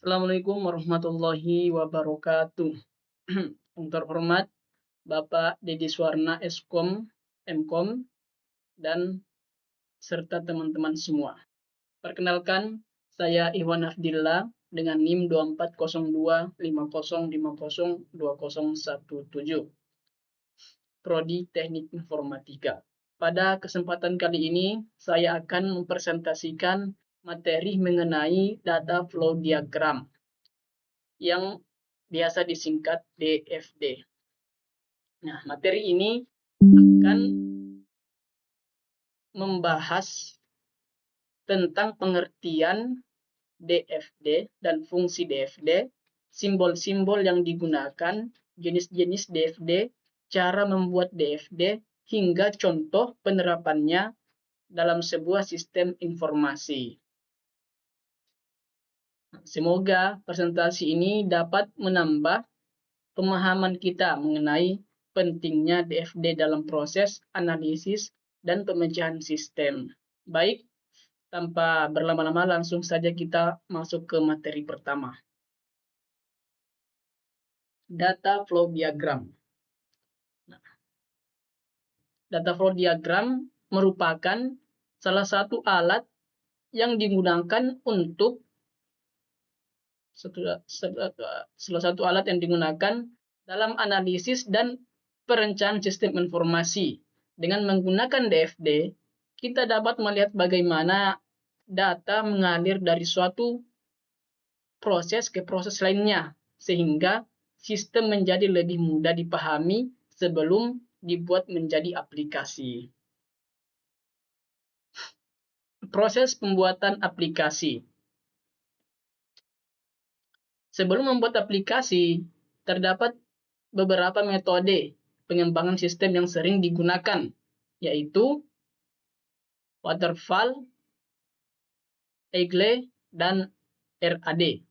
Assalamualaikum warahmatullahi wabarakatuh. Yang terhormat Bapak Dedi Suwarna Eskom, Mkom, dan serta teman-teman semua. Perkenalkan, saya Iwan Afdillah dengan NIM 240250502017, Prodi Teknik Informatika. Pada kesempatan kali ini, saya akan mempresentasikan materi mengenai data flow diagram yang biasa disingkat DFD. Nah, materi ini akan membahas tentang pengertian DFD dan fungsi DFD, simbol-simbol yang digunakan, jenis-jenis DFD, cara membuat DFD, hingga contoh penerapannya dalam sebuah sistem informasi. Semoga presentasi ini dapat menambah pemahaman kita mengenai pentingnya DFD dalam proses analisis dan pemecahan sistem. Baik, tanpa berlama-lama langsung saja kita masuk ke materi pertama. Data flow diagram. Data flow diagram merupakan salah satu alat yang digunakan untuk dalam analisis dan perencanaan sistem informasi. Dengan menggunakan DFD, kita dapat melihat bagaimana data mengalir dari suatu proses ke proses lainnya, sehingga sistem menjadi lebih mudah dipahami sebelum dibuat menjadi aplikasi. Proses pembuatan aplikasi. Sebelum membuat aplikasi, terdapat beberapa metode pengembangan sistem yang sering digunakan, yaitu waterfall, agile, dan RAD.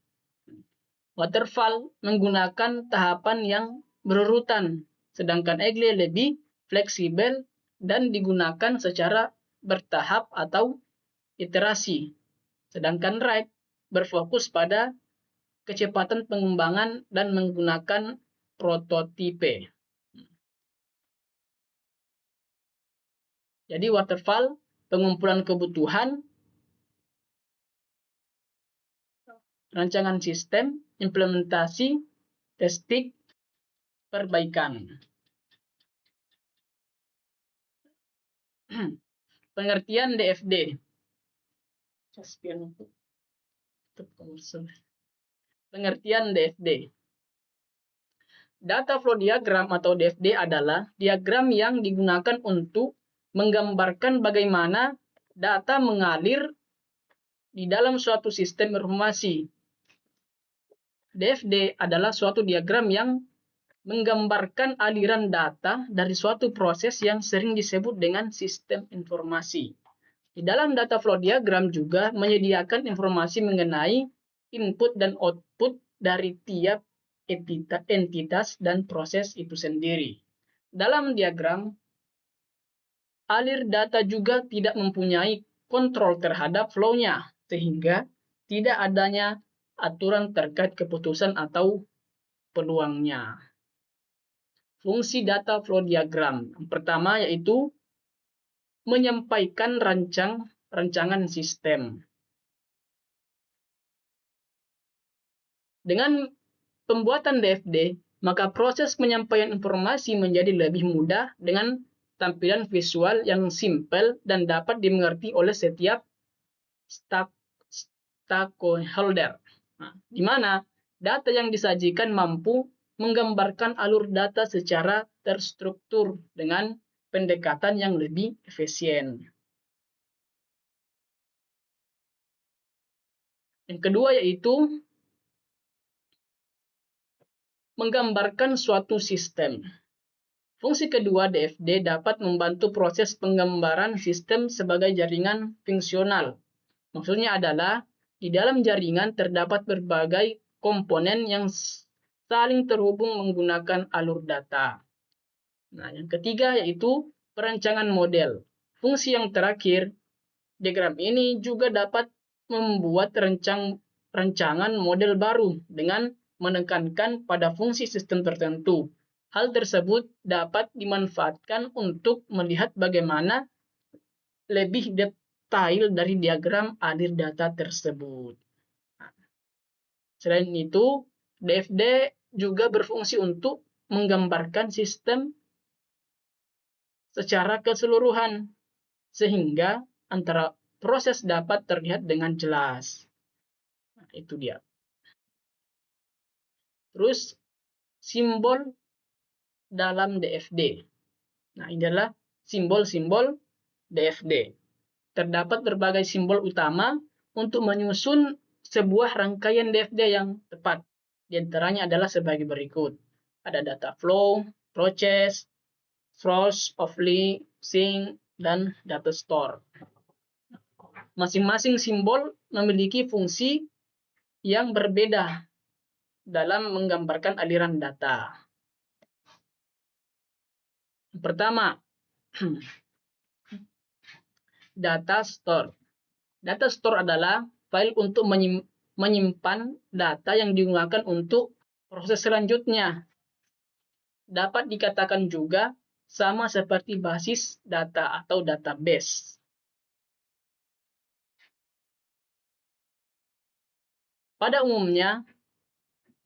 Waterfall menggunakan tahapan yang berurutan, sedangkan agile lebih fleksibel dan digunakan secara bertahap atau iterasi. Sedangkan RAD berfokus pada kecepatan pengembangan dan menggunakan prototipe. Jadi waterfall, pengumpulan kebutuhan, rancangan sistem, implementasi, testing, perbaikan. Pengertian DFD. Pengertian DFD. Data flow diagram atau DFD adalah diagram yang digunakan untuk menggambarkan bagaimana data mengalir di dalam suatu sistem informasi. DFD adalah suatu diagram yang menggambarkan aliran data dari suatu proses yang sering disebut dengan sistem informasi. Di dalam data flow diagram juga menyediakan informasi mengenai input dan output dari tiap entitas dan proses itu sendiri. Dalam diagram, alir data juga tidak mempunyai kontrol terhadap flow-nya, sehingga tidak adanya aturan terkait keputusan atau peluangnya. Fungsi data flow diagram. Yang pertama yaitu menyampaikan rancangan sistem. Dengan pembuatan DFD, maka proses penyampaian informasi menjadi lebih mudah dengan tampilan visual yang simpel dan dapat dimengerti oleh setiap stakeholder. Di mana data yang disajikan mampu menggambarkan alur data secara terstruktur dengan pendekatan yang lebih efisien. Yang kedua yaitu menggambarkan suatu sistem. Fungsi kedua DFD dapat membantu proses penggambaran sistem sebagai jaringan fungsional. Maksudnya adalah di dalam jaringan terdapat berbagai komponen yang saling terhubung menggunakan alur data. Nah, yang ketiga yaitu perancangan model. Fungsi yang terakhir, diagram ini juga dapat membuat rancangan model baru dengan menekankan pada fungsi sistem tertentu. Hal tersebut dapat dimanfaatkan untuk melihat bagaimana lebih detail dari diagram alir data tersebut. Selain itu, DFD juga berfungsi untuk menggambarkan sistem secara keseluruhan, sehingga antara proses dapat terlihat dengan jelas. Nah, itu dia. Terus, simbol dalam DFD. Nah, ini adalah simbol-simbol DFD. Terdapat berbagai simbol utama untuk menyusun sebuah rangkaian DFD yang tepat. Di antaranya adalah sebagai berikut. Ada data flow, process, source of link, sync, dan data store. Masing-masing simbol memiliki fungsi yang berbeda dalam menggambarkan aliran data. Pertama, data store. Data store adalah file untuk menyimpan data yang digunakan untuk proses selanjutnya. Dapat dikatakan juga sama seperti basis data atau database. Pada umumnya,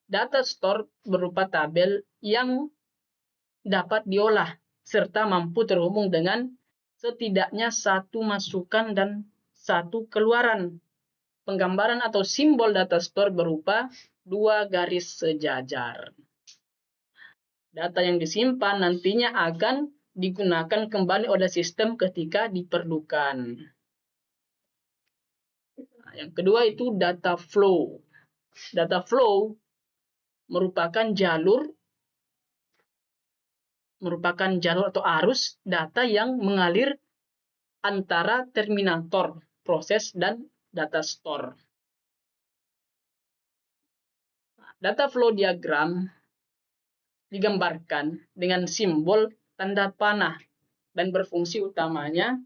data store berupa tabel yang dapat diolah serta mampu terhubung dengan setidaknya satu masukan dan satu keluaran. Penggambaran atau simbol data store berupa dua garis sejajar. Data yang disimpan nantinya akan digunakan kembali oleh sistem ketika diperlukan. Nah, yang kedua itu data flow. Data flow merupakan jalur atau arus data yang mengalir antara terminator proses dan data store. Data flow diagram digambarkan dengan simbol tanda panah dan fungsi utamanya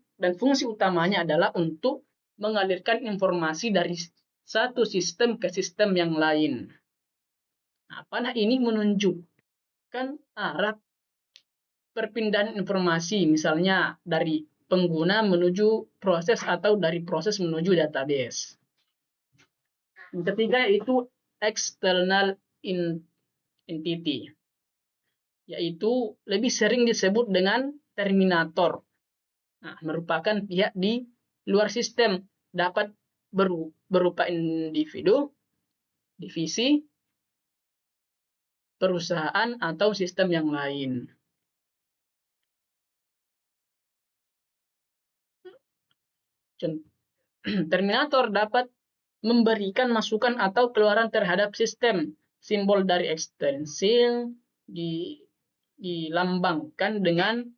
adalah untuk mengalirkan informasi dari satu sistem ke sistem yang lain. Nah, panah ini menunjukkan arah perpindahan informasi, misalnya dari pengguna menuju proses atau dari proses menuju database. Yang ketiga itu external entity, yaitu lebih sering disebut dengan terminator. Nah, merupakan pihak di luar sistem, dapat berupa individu, divisi, perusahaan, atau sistem yang lain. Terminator dapat memberikan masukan atau keluaran terhadap sistem. Simbol dari ekstensil dilambangkan dengan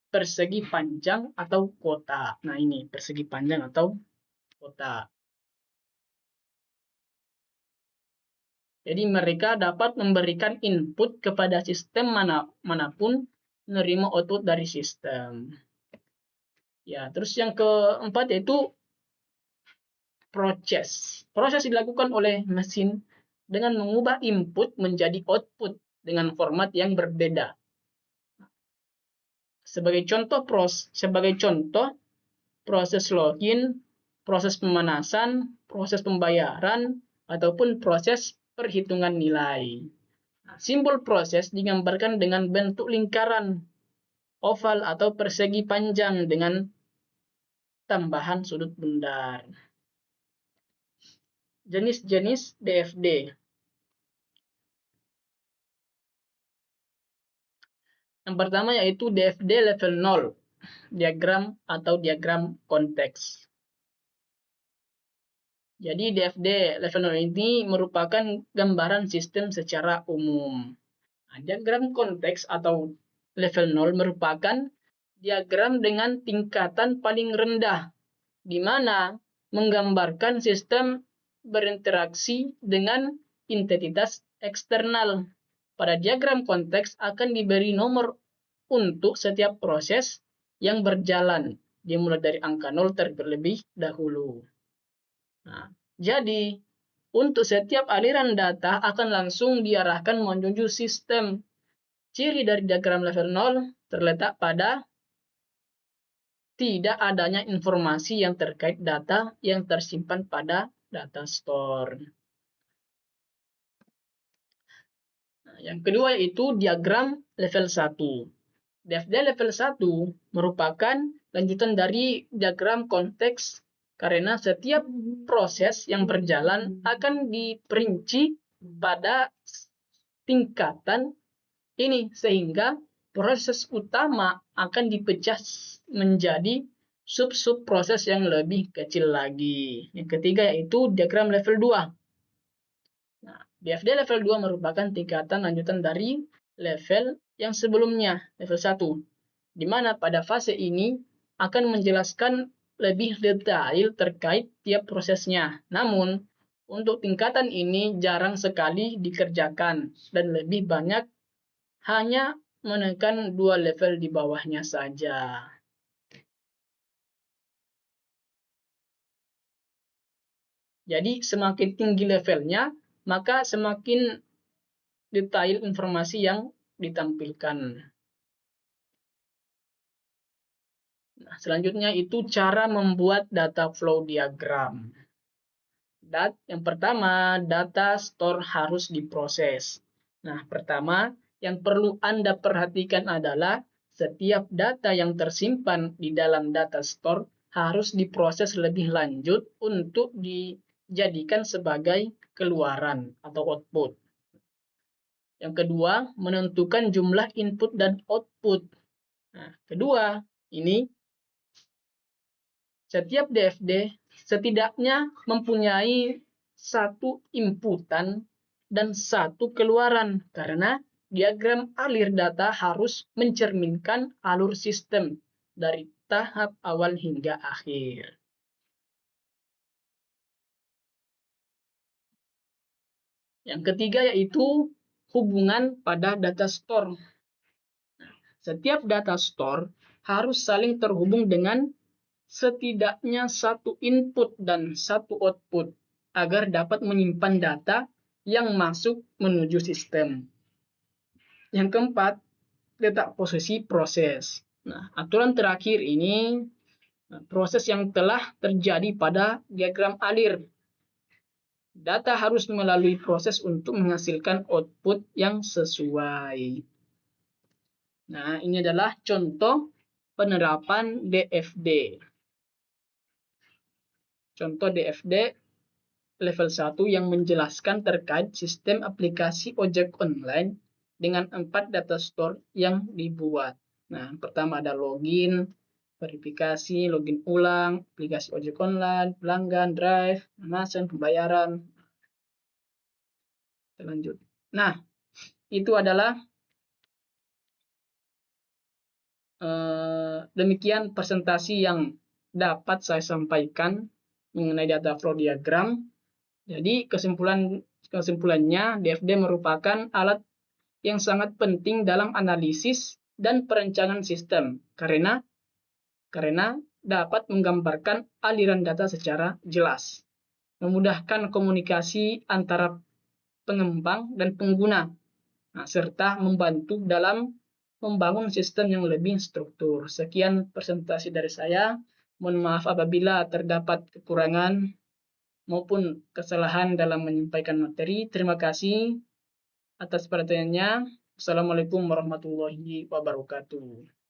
persegi panjang atau kotak. Nah, ini persegi panjang atau kotak. Jadi mereka dapat memberikan input kepada sistem manapun menerima output dari sistem. Ya, terus yang keempat yaitu proses. Proses dilakukan oleh mesin dengan mengubah input menjadi output dengan format yang berbeda. Sebagai contoh, proses login, proses pemanasan, proses pembayaran, ataupun proses perhitungan nilai. Nah, simbol proses digambarkan dengan bentuk lingkaran, oval, atau persegi panjang dengan tambahan sudut bundar. Jenis-jenis DFD. Yang pertama yaitu DFD level 0, diagram atau diagram konteks. Jadi DFD level 0 ini merupakan gambaran sistem secara umum. Nah, diagram konteks atau level 0 merupakan diagram dengan tingkatan paling rendah, di mana menggambarkan sistem berinteraksi dengan entitas eksternal. Pada diagram konteks akan diberi nomor untuk setiap proses yang berjalan, dimulai dari angka 0 terlebih dahulu. Nah, jadi untuk setiap aliran data akan langsung diarahkan menuju sistem. Ciri dari diagram level 0 terletak pada tidak adanya informasi yang terkait data yang tersimpan pada data store. Nah, yang kedua yaitu diagram level 1. DFD level 1 merupakan lanjutan dari diagram konteks karena setiap proses yang berjalan akan diperinci pada tingkatan ini sehingga proses utama akan dipecah menjadi sub-sub proses yang lebih kecil lagi. Yang ketiga yaitu diagram level 2. Nah, DFD level 2 merupakan tingkatan lanjutan dari level yang sebelumnya, level 1, di mana pada fase ini akan menjelaskan lebih detail terkait tiap prosesnya. Namun, untuk tingkatan ini jarang sekali dikerjakan dan lebih banyak hanya menekan 2 level di bawahnya saja. Jadi semakin tinggi levelnya, maka semakin detail informasi yang ditampilkan. Nah, selanjutnya itu cara membuat data flow diagram. Yang pertama, data store harus diproses. Nah, pertama yang perlu Anda perhatikan adalah setiap data yang tersimpan di dalam data store harus diproses lebih lanjut untuk dijadikan sebagai keluaran atau output. Yang kedua, menentukan jumlah input dan output. Nah, kedua, ini setiap DFD setidaknya mempunyai satu inputan dan satu keluaran karena diagram alir data harus mencerminkan alur sistem dari tahap awal hingga akhir. Yang ketiga yaitu hubungan pada data store. Setiap data store harus saling terhubung dengan setidaknya satu input dan satu output agar dapat menyimpan data yang masuk menuju sistem. Yang keempat, letak posisi proses. Nah, aturan terakhir ini proses yang telah terjadi pada diagram alir. Data harus melalui proses untuk menghasilkan output yang sesuai. Nah, ini adalah contoh penerapan DFD. Contoh DFD level 1 yang menjelaskan terkait sistem aplikasi ojek online dengan 4 data store yang dibuat. Nah, pertama ada login, verifikasi, login ulang, aplikasi ojek online, pelanggan, drive, pemesanan, pembayaran. Kita lanjut. Nah, itu adalah demikian presentasi yang dapat saya sampaikan mengenai data flow diagram. Jadi kesimpulannya DFD merupakan alat yang sangat penting dalam analisis dan perencanaan sistem karena dapat menggambarkan aliran data secara jelas, memudahkan komunikasi antara pengembang dan pengguna, serta membantu dalam membangun sistem yang lebih struktur. Sekian presentasi dari saya. Mohon maaf apabila terdapat kekurangan maupun kesalahan dalam menyampaikan materi. Terima kasih atas perhatiannya. Assalamualaikum warahmatullahi wabarakatuh.